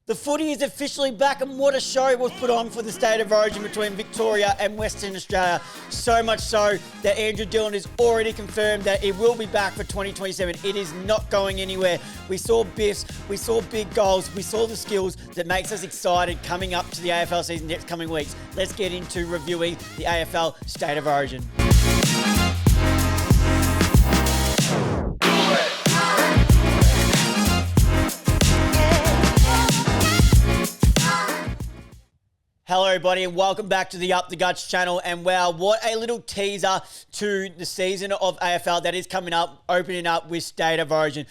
The footy is officially back, and what a show was put on for the State of Origin between Victoria and Western Australia. So much so that Andrew Dillon has already confirmed that it will be back for 2027. It is not going anywhere. We saw biffs, we saw big goals, we saw the skills that makes us excited coming up to the AFL season next coming weeks. Let's get into reviewing the AFL State of Origin. Hello everybody and welcome back to the Up the Guts channel, and wow, what a little teaser to the season of AFL that is coming up, opening up with State of Origin.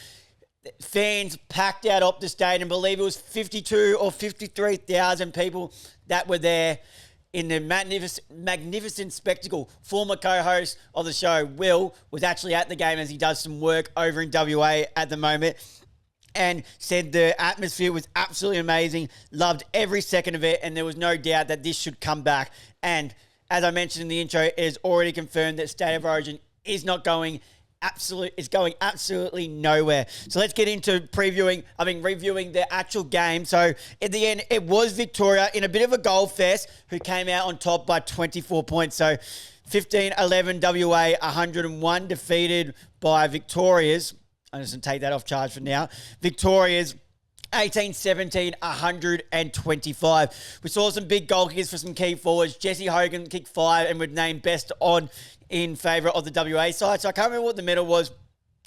Fans packed out Optus Stadium, and believe it was 52 or 53,000 people that were there in the magnificent spectacle. Former co-host of the show, Will, was actually at the game as he does some work over in WA at the moment, and said the atmosphere was absolutely amazing, loved every second of it, and there was no doubt that this should come back. And as I mentioned in the intro, it is already confirmed that State of Origin is going absolutely nowhere. So let's get into reviewing the actual game. So at the end, it was Victoria in a bit of a goal fest who came out on top by 24 points. So 15-11 WA, 101 defeated by Victoria's. I'm just going to take that off charge for now. Victoria's 18-17, 125. We saw some big goal kickers for some key forwards. Jesse Hogan kicked 5 and was named best on in favour of the WA side. So I can't remember what the medal was.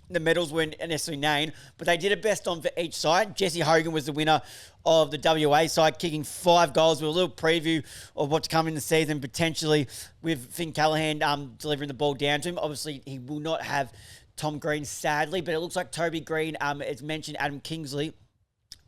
The medals weren't necessarily named, but they did a best on for each side. Jesse Hogan was the winner of the WA side, kicking 5 goals with a little preview of what's coming in the season, potentially with Finn Callahan delivering the ball down to him. Obviously, he will not have Tom Green, sadly, but it looks like Toby Green has mentioned Adam Kingsley.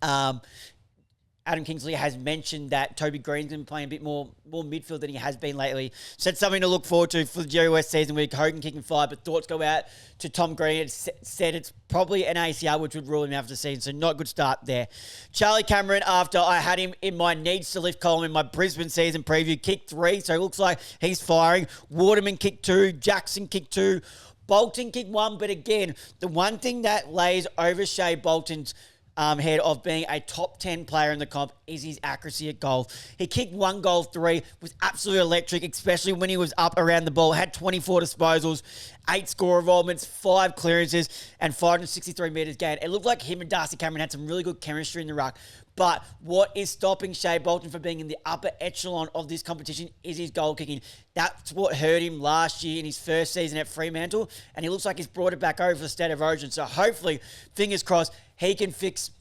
Adam Kingsley has mentioned that Toby Green's been playing a bit more midfield than he has been lately. So it's something to look forward to for the Jerry West season with Hogan kicking 5, but thoughts go out to Tom Green. It's said it's probably an ACL, which would rule him out for the season, so not a good start there. Charlie Cameron, after I had him in my needs to lift column in my Brisbane season preview, kicked 3, so it looks like he's firing. Waterman kicked 2, Jackson kicked 2, Bolton kicked 1, but again, the one thing that lays over Shea Bolton's head of being a top 10 player in the comp is his accuracy at goal. He kicked 1 goal 3, was absolutely electric, especially when he was up around the ball, had 24 disposals, 8 score involvements, 5 clearances, and 563 metres gained. It looked like him and Darcy Cameron had some really good chemistry in the ruck. But what is stopping Shea Bolton from being in the upper echelon of this competition is his goal kicking. That's what hurt him last year in his first season at Fremantle, and he looks like he's brought it back over for the State of Origin. So hopefully, fingers crossed, he can fix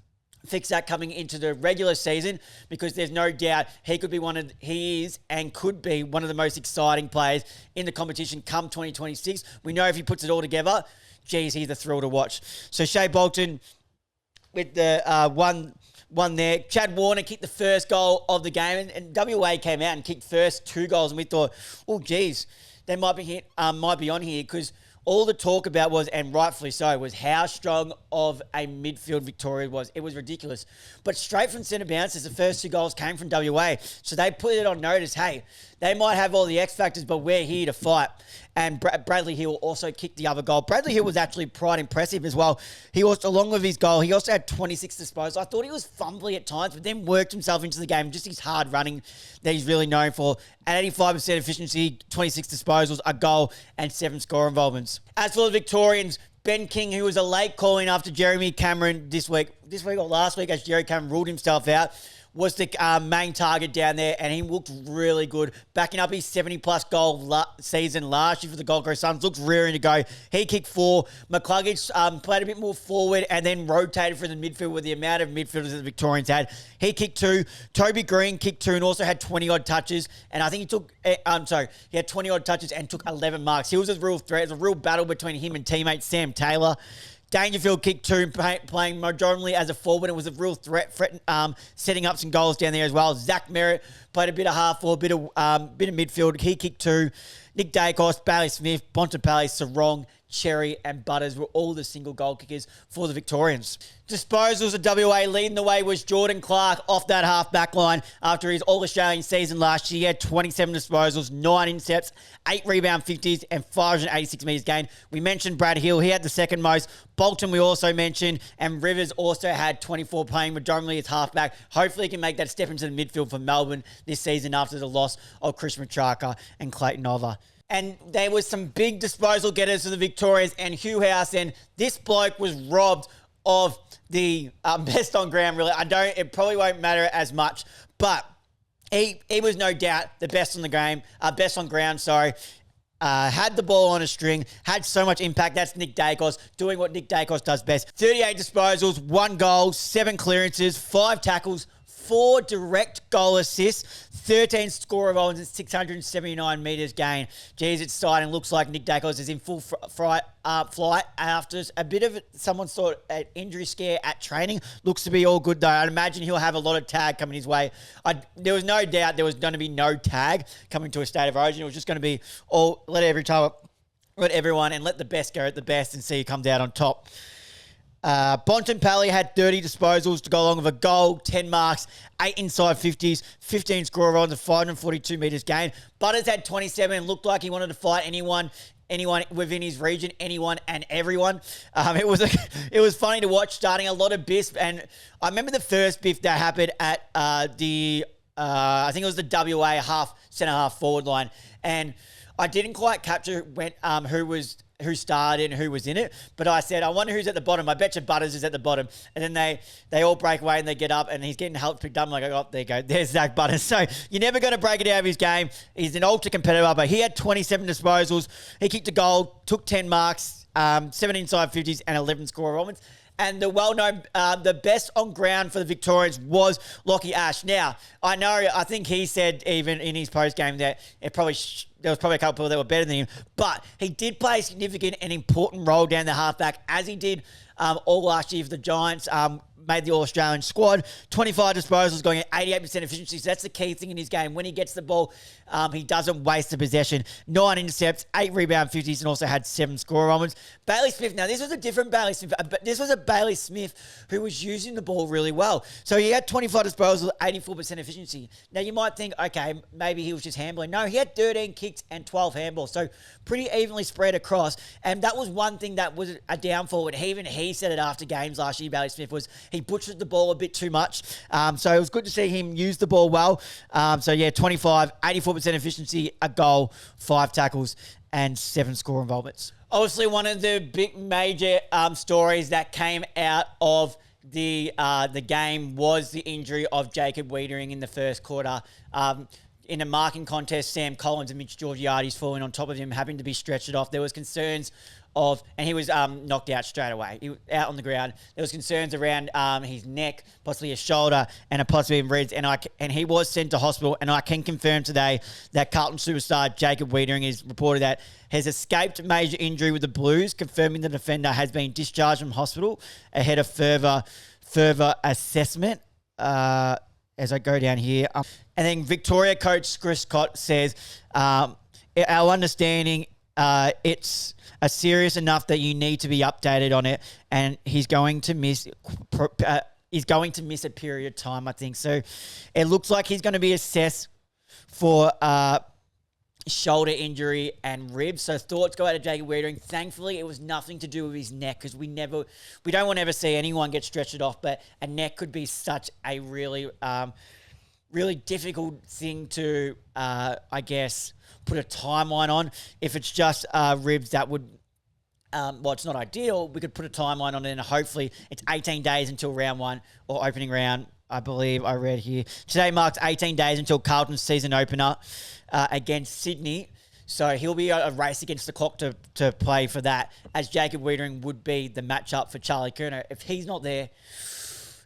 that coming into the regular season, because there's no doubt he is and could be one of the most exciting players in the competition come 2026. We know if he puts it all together, geez, he's a thrill to watch. So Shea Bolton with the one there. Chad Warner kicked the first goal of the game, and WA came out and kicked first 2 goals, and we thought, oh geez, they might be on here, because all the talk about was, and rightfully so, was how strong of a midfield Victoria was. It was ridiculous. But straight from centre bounces, the first 2 goals came from WA. So they put it on notice, hey, they might have all the X factors, but we're here to fight. And Bradley Hill also kicked the other goal. Bradley Hill was actually quite impressive as well. He also, along with his goal, he also had 26 disposals. I thought he was fumbly at times, but then worked himself into the game. Just his hard running that he's really known for. At 85% efficiency, 26 disposals, a goal, and 7 score involvements. As for the Victorians, Ben King, who was a late call-in after Jeremy Cameron this week or last week, as Jerry Cameron ruled himself out, was the main target down there, and he looked really good. Backing up his 70-plus goal season last year for the Gold Coast Suns, looks rearing to go. He kicked 4. McCluggage played a bit more forward and then rotated for the midfield with the amount of midfielders that the Victorians had. He kicked 2. Toby Green kicked 2 and also had 20-odd touches, and I think he had 20-odd touches and took 11 marks. He was a real threat. It was a real battle between him and teammate Sam Taylor. Dangerfield kicked 2, playing majorly as a forward. It was a real threat, setting up some goals down there as well. Zach Merritt played a bit of half forward, bit of midfield. He kicked 2. Nick Dacos, Bailey Smith, Bontempelli, Sarong, Cherry and Butters were all the single goal kickers for the Victorians. Disposals of WA leading the way was Jordan Clark off that half-back line after his All-Australian season last year. He had 27 disposals, 9 intercepts, 8 rebound 50s, and 586 metres gained. We mentioned Brad Hill. He had the second most. Bolton we also mentioned, and Rivers also had 24 playing predominantly as half-back. Hopefully he can make that step into the midfield for Melbourne this season after the loss of Chris Matraka and Clayton Oliver. And there was some big disposal getters for the Victorians and Hugh House, and this bloke was robbed of the best on ground, really. It probably won't matter as much, but he was no doubt the best on the game, best on ground, sorry. Had the ball on a string, had so much impact. That's Nick Dacos doing what Nick Dacos does best. 38 disposals, 1 goal, 7 clearances, 5 tackles, 4 direct goal assists, 13 score of goals and 679 metres gained. Geez, it's starting. Looks like Nick Dacos is in full flight after a bit of someone thought an injury scare at training. Looks to be all good though. I'd imagine he'll have a lot of tag coming his way. There was no doubt there was going to be no tag coming to a State of Origin. It was just going to be let everyone and let the best go at the best and see who comes out on top. Bontempelli had 30 disposals to go along with a goal, 10 marks, 8 inside 50s, 15 score runs, and 542 metres gained. Butters had 27 and looked like he wanted to fight anyone within his region, anyone and everyone. It was funny to watch, starting a lot of biffs. And I remember the first biff that happened at I think it was the WA centre half forward line. And I didn't quite capture who started and who was in it, but I said, I wonder who's at the bottom. I bet you Butters is at the bottom. And then they all break away and they get up and he's getting help picked up. I'm like, oh, there you go. There's Zak Butters. So you're never going to break it out of his game. He's an ultra competitor, but he had 27 disposals. He kicked a goal, took 10 marks, 7 inside 50s and 11 score moments. And the well-known, the best on ground for the Victorians was Lockie Ash. Now, I think he said even in his post-game that there was probably a couple people that were better than him, but he did play a significant and important role down the halfback, as he did all last year for the Giants. Made the All-Australian squad. 25 disposals, going at 88% efficiency. So that's the key thing in his game. When he gets the ball, he doesn't waste the possession. 9 intercepts, 8 rebound 50s, and also had 7 score moments. Bailey Smith. Now, this was a different Bailey Smith. This was a Bailey Smith who was using the ball really well. So he had 25 disposals, 84% efficiency. Now, you might think, okay, maybe he was just handballing. No, he had 13 kicks and 12 handballs. So pretty evenly spread across. And that was one thing that was a downfall. And even he said it after games last year, Bailey Smith, was he butchered the ball a bit too much. So it was good to see him use the ball well. 25, 84% efficiency, a goal, 5 tackles, and 7 score involvements. Obviously, one of the big major stories that came out of the game was the injury of Jacob Wiedering in the first quarter. In a marking contest, Sam Collins and Mitch Georgiades falling on top of him, having to be stretched off. There was concerns and he was knocked out straight away. He was out on the ground. There was concerns around his neck, possibly his shoulder, and possibly in ribs. And he was sent to hospital. And I can confirm today that Carlton superstar Jacob Wiedering is reported that has escaped major injury with the Blues, confirming the defender has been discharged from hospital ahead of further assessment. As I go down here, and then Victoria coach Chris Cott says, our understanding, it's serious enough that you need to be updated on it, and he's going to miss a period of time, I think. So it looks like he's going to be assessed for shoulder injury and ribs. So thoughts go out to Jacob Wiedering. Thankfully, it was nothing to do with his neck, because we don't want to ever see anyone get stretched off, but a neck could be such a really difficult thing to, put a timeline on. If it's just ribs, that would, it's not ideal. We could put a timeline on it, and hopefully it's 18 days until round 1 or opening round. I believe I read here. Today marks 18 days until Carlton's season opener against Sydney. So he'll be a race against the clock to play for that, as Jacob Wiedering would be the matchup for Charlie Curnow. If he's not there,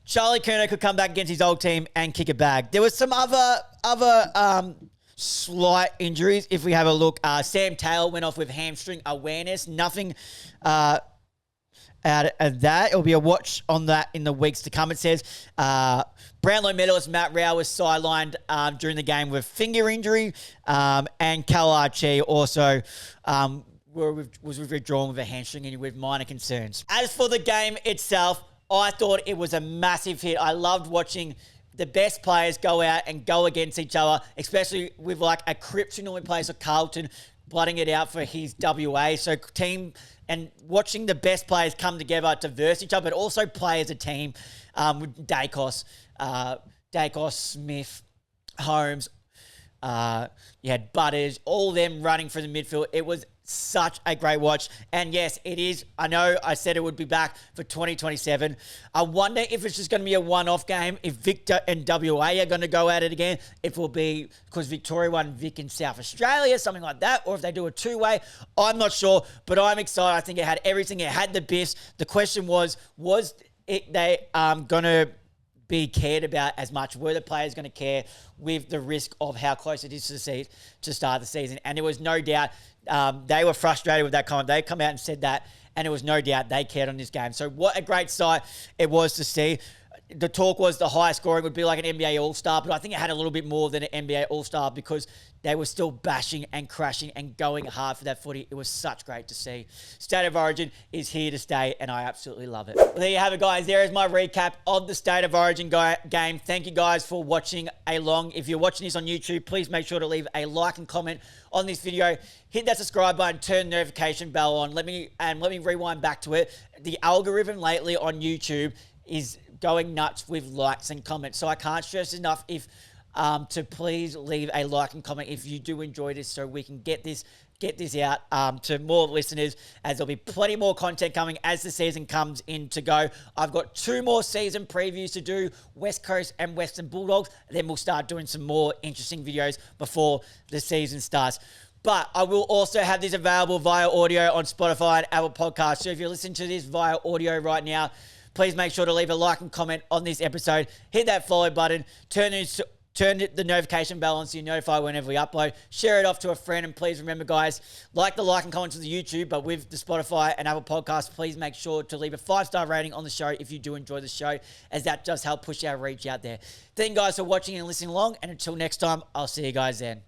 Charlie Curnow could come back against his old team and kick a bag. There was some other slight injuries. If we have a look, Sam Taylor went off with hamstring awareness. Nothing out of that. It'll be a watch on that in the weeks to come. It says Brownlow medalist Matt Rowell was sidelined during the game with finger injury, and Cal Archie also was withdrawn with a hamstring and with minor concerns. As for the game itself, I thought it was a massive hit. I loved watching the best players go out and go against each other, especially with like a Cripps who normally plays for Carlton, blooding it out for his WA. So team and watching the best players come together to verse each other, but also play as a team with Dacos, Smith, Holmes, you had Butters, all them running for the midfield. It was such a great watch. And yes, it is. I know I said it would be back for 2027. I wonder if it's just going to be a one-off game, if Victor and WA are going to go at it again, if it will be because Victoria won Vic in South Australia, something like that, or if they do a two-way. I'm not sure, but I'm excited. I think it had everything. It had the biffs. The question was they going to be cared about as much? Were the players going to care with the risk of how close it is to start the season? And there was no doubt they were frustrated with that comment. They come out and said that, and there was no doubt they cared on this game. So what a great sight it was to see. The talk was the high scoring would be like an NBA All-Star, but I think it had a little bit more than an NBA All-Star because they were still bashing and crashing and going hard for that footy. It was such great to see. State of Origin is here to stay, and I absolutely love it. There you have it, guys. There is my recap of the State of Origin game. Thank you, guys, for watching along. If you're watching this on YouTube, please make sure to leave a like and comment on this video. Hit that subscribe button, turn the notification bell on. Let me rewind back to it. The algorithm lately on YouTube is going nuts with likes and comments. So I can't stress enough to please leave a like and comment if you do enjoy this, so we can get this out to more listeners, as there'll be plenty more content coming as the season comes in to go. I've got 2 more season previews to do, West Coast and Western Bulldogs. Then we'll start doing some more interesting videos before the season starts. But I will also have this available via audio on Spotify and Apple Podcasts. So if you're listening to this via audio right now, please make sure to leave a like and comment on this episode. Hit that follow button. Turn the notification bell on so you're notified whenever we upload. Share it off to a friend. And please remember, guys, like and comment to the YouTube, but with the Spotify and Apple Podcasts, please make sure to leave a 5-star rating on the show if you do enjoy the show, as that does help push our reach out there. Thank you guys for watching and listening along. And until next time, I'll see you guys then.